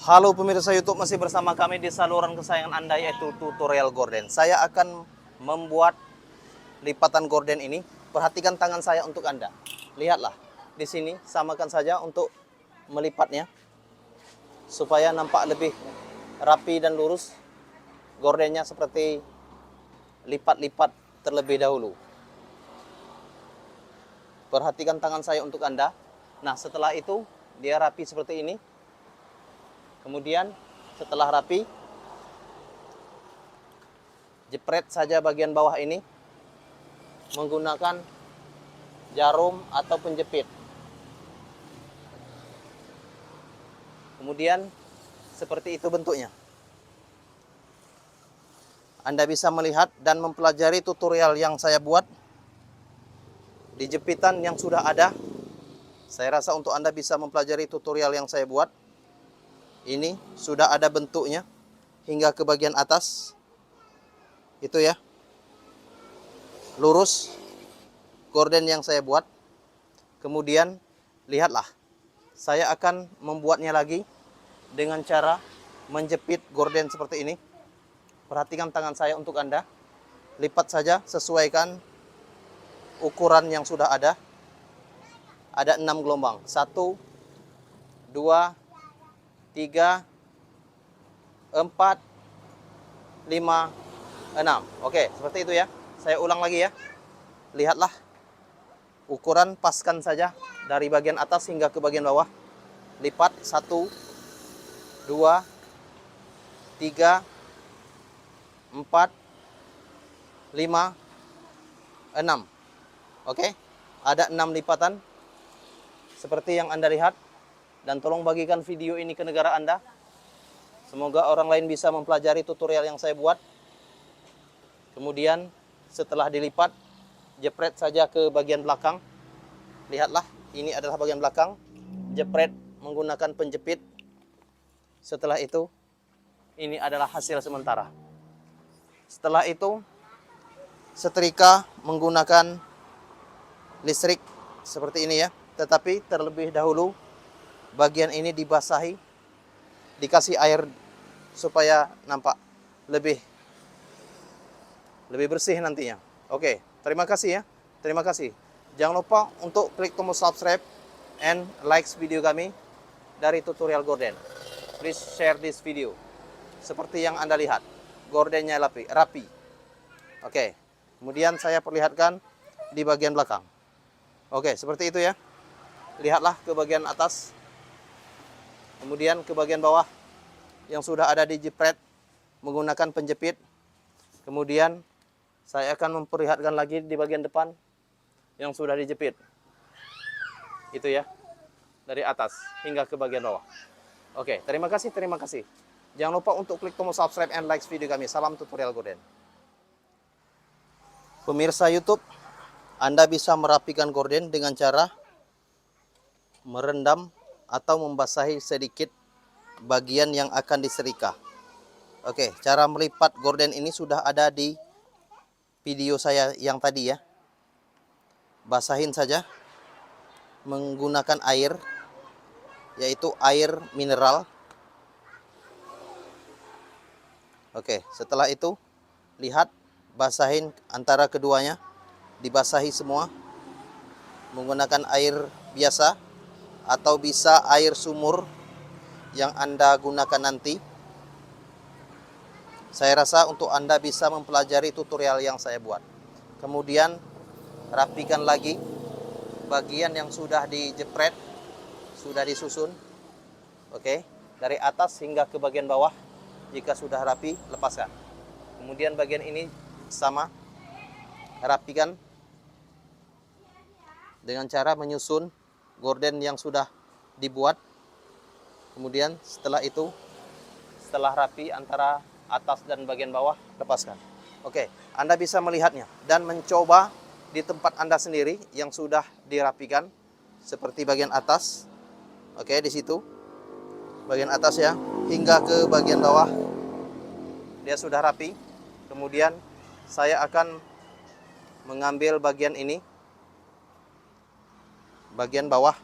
Halo pemirsa YouTube, masih bersama kami di saluran kesayangan Anda, yaitu tutorial gorden. Saya akan membuat lipatan gorden ini. Perhatikan tangan saya untuk Anda. Lihatlah, di sini samakan saja untuk melipatnya supaya nampak lebih rapi dan lurus. Gordennya seperti lipat-lipat terlebih dahulu. Perhatikan tangan saya untuk Anda. Nah, setelah itu dia rapi seperti ini. Kemudian setelah rapi, jepret saja bagian bawah ini menggunakan jarum atau penjepit. Kemudian seperti itu bentuknya. Anda bisa melihat dan mempelajari tutorial yang saya buat di jepitan yang sudah ada. Saya rasa untuk Anda bisa mempelajari tutorial yang saya buat. Ini sudah ada bentuknya hingga ke bagian atas. Itu ya. Lurus gorden yang saya buat. Kemudian lihatlah, saya akan membuatnya lagi dengan cara menjepit gorden seperti ini. Perhatikan tangan saya untuk Anda. Lipat saja, sesuaikan ukuran yang sudah ada. Ada 6 gelombang. 1, 2, 3, 4, 5, 6. Oke, seperti itu ya. Saya ulang lagi ya. Lihatlah. Ukuran paskan saja dari bagian atas hingga ke bagian bawah. Lipat 1, 2, 3, 4, 5, 6. Oke. Ada 6 lipatan seperti yang Anda lihat. Dan tolong bagikan video ini ke negara Anda. Semoga orang lain bisa mempelajari tutorial yang saya buat. Kemudian setelah dilipat, jepret saja ke bagian belakang. Lihatlah, ini adalah bagian belakang. Jepret menggunakan penjepit. Setelah itu, ini adalah hasil sementara. Setelah itu, setrika menggunakan listrik seperti ini ya. Tetapi terlebih dahulu, bagian ini dibasahi, dikasih air supaya nampak lebih bersih nantinya. Oke, terima kasih ya. Terima kasih. Jangan lupa untuk klik tombol subscribe and likes video kami dari tutorial gorden. Please share this video. Seperti yang Anda lihat, gordennya rapi. Oke, kemudian saya perlihatkan di bagian belakang. Oke, seperti itu ya. Lihatlah ke bagian atas. Kemudian ke bagian bawah yang sudah ada dijepret menggunakan penjepit. Kemudian saya akan memperlihatkan lagi di bagian depan yang sudah dijepit. Itu ya, dari atas hingga ke bagian bawah. Oke, terima kasih. Jangan lupa untuk klik tombol subscribe and like video kami. Salam tutorial gorden. Pemirsa YouTube, Anda bisa merapikan gorden dengan cara merendam atau membasahi sedikit bagian yang akan diserika. Oke, cara melipat gorden ini sudah ada di video saya yang tadi ya. Basahin saja menggunakan air, yaitu air mineral. Oke, setelah itu lihat, basahin antara keduanya, dibasahi semua menggunakan air biasa atau bisa air sumur yang Anda gunakan nanti. Saya rasa untuk Anda bisa mempelajari tutorial yang saya buat. Kemudian rapikan lagi bagian yang sudah dijepret, sudah disusun. Oke, dari atas hingga ke bagian bawah. Jika sudah rapi, lepaskan. Kemudian bagian ini sama, rapikan dengan cara menyusun gorden yang sudah dibuat. Kemudian setelah itu, setelah rapi antara atas dan bagian bawah, lepaskan. Oke, Anda bisa melihatnya dan mencoba di tempat Anda sendiri yang sudah dirapikan, seperti bagian atas. Oke, di situ bagian atas ya, hingga ke bagian bawah dia sudah rapi. Kemudian saya akan mengambil bagian ini, bagian bawah,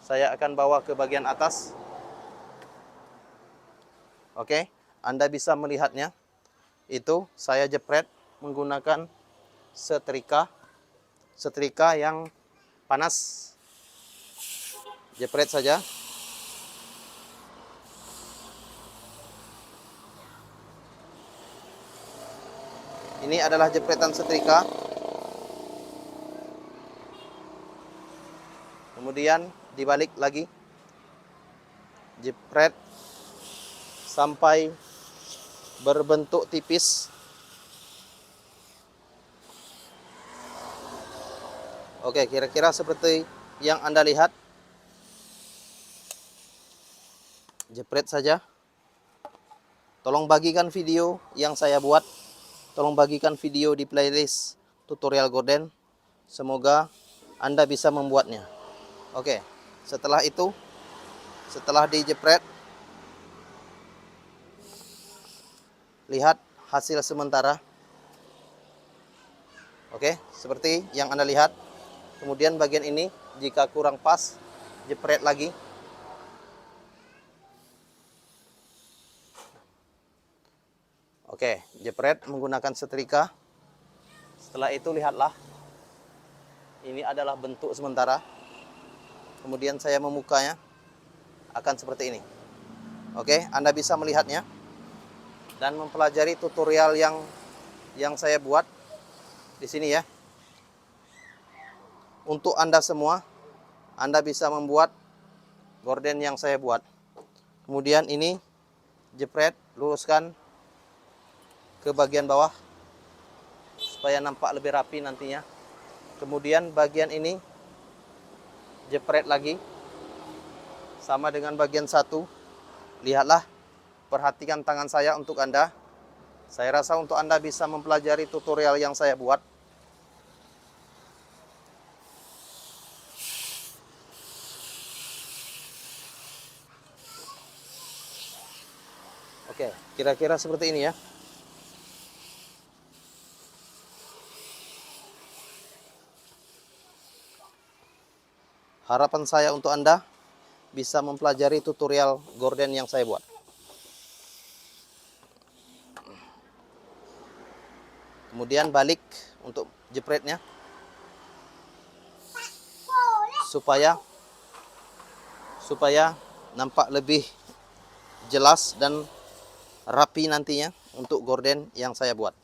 saya akan bawa ke bagian atas. Oke, Anda bisa melihatnya. Itu saya jepret menggunakan setrika yang panas. Jepret saja. Ini adalah jepretan setrika. Kemudian dibalik lagi. Jepret sampai berbentuk tipis. Oke, kira-kira seperti yang Anda lihat. Jepret saja. Tolong bagikan video yang saya buat. Tolong bagikan video di playlist tutorial gorden. Semoga Anda bisa membuatnya. Oke, setelah itu, setelah dijepret, lihat hasil sementara. Oke, seperti yang Anda lihat. Kemudian bagian ini, jika kurang pas, jepret lagi. Oke, jepret menggunakan setrika. Setelah itu lihatlah. Ini adalah bentuk sementara. Kemudian saya memukanya. Akan seperti ini. Oke, Anda bisa melihatnya. Dan mempelajari tutorial yang saya buat di sini ya. Untuk Anda semua, Anda bisa membuat gorden yang saya buat. Kemudian ini jepret, luruskan ke bagian bawah supaya nampak lebih rapi nantinya. Kemudian bagian ini jepret lagi sama dengan bagian satu. Lihatlah, perhatikan tangan saya untuk Anda. Saya rasa untuk Anda bisa mempelajari tutorial yang saya buat. Oke, kira-kira seperti ini ya. Harapan saya untuk Anda bisa mempelajari tutorial gorden yang saya buat. Kemudian balik untuk jepretnya. Supaya nampak lebih jelas dan rapi nantinya untuk gorden yang saya buat.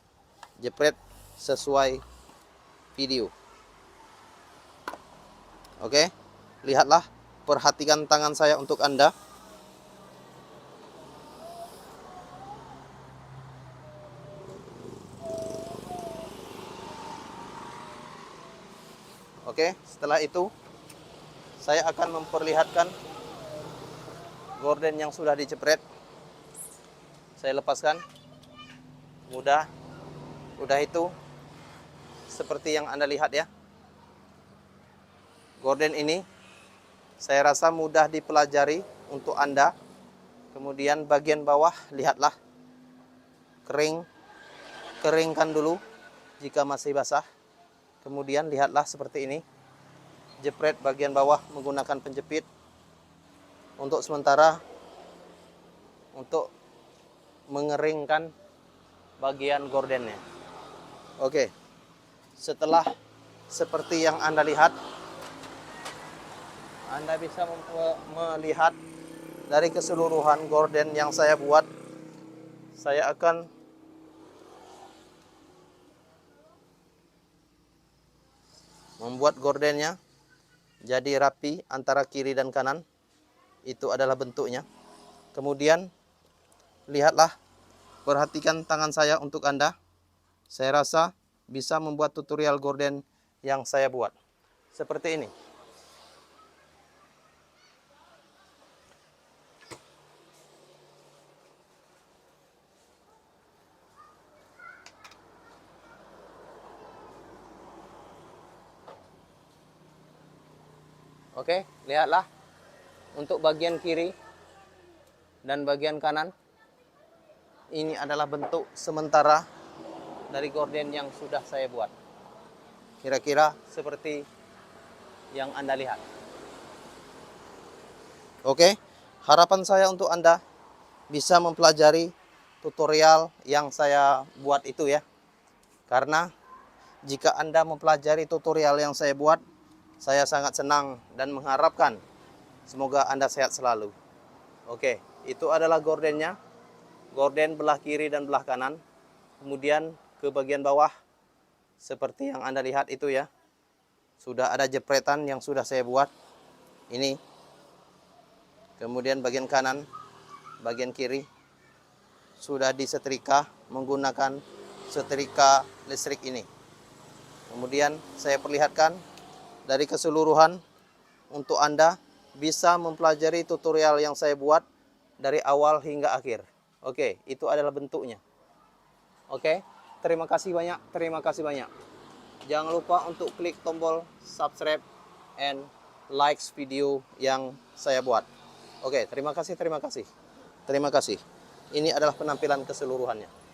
Jepret sesuai video. Oke. Lihatlah, perhatikan tangan saya untuk Anda. Oke, setelah itu saya akan memperlihatkan gorden yang sudah dijepret. Saya lepaskan. Udah itu seperti yang Anda lihat ya. Gorden ini saya rasa mudah dipelajari untuk Anda. Kemudian bagian bawah, lihatlah. Keringkan dulu jika masih basah. Kemudian lihatlah seperti ini. Jepret bagian bawah menggunakan penjepit. Untuk sementara, untuk mengeringkan bagian gordennya. Oke. Setelah seperti yang Anda lihat, Anda bisa melihat dari keseluruhan gorden yang saya buat. Saya akan membuat gordennya jadi rapi antara kiri dan kanan. Itu adalah bentuknya. Kemudian lihatlah, perhatikan tangan saya untuk Anda. Saya rasa bisa membuat tutorial gorden yang saya buat. Seperti ini. Oke, lihatlah. Untuk bagian kiri dan bagian kanan, ini adalah bentuk sementara dari gorden yang sudah saya buat. Kira-kira seperti yang Anda lihat. Oke, harapan saya untuk Anda bisa mempelajari tutorial yang saya buat itu ya. Karena jika Anda mempelajari tutorial yang saya buat, saya sangat senang dan mengharapkan semoga Anda sehat selalu. Oke, itu adalah gordennya. Gorden belah kiri dan belah kanan. Kemudian ke bagian bawah seperti yang Anda lihat itu ya. Sudah ada jepretan yang sudah saya buat. Ini. Kemudian bagian kanan, bagian kiri sudah disetrika menggunakan setrika listrik ini. Kemudian saya perlihatkan dari keseluruhan untuk Anda bisa mempelajari tutorial yang saya buat dari awal hingga akhir. Oke, itu adalah bentuknya. Oke, terima kasih banyak, terima kasih banyak. Jangan lupa untuk klik tombol subscribe and likes video yang saya buat. Oke, terima kasih, terima kasih. Terima kasih. Ini adalah penampilan keseluruhannya.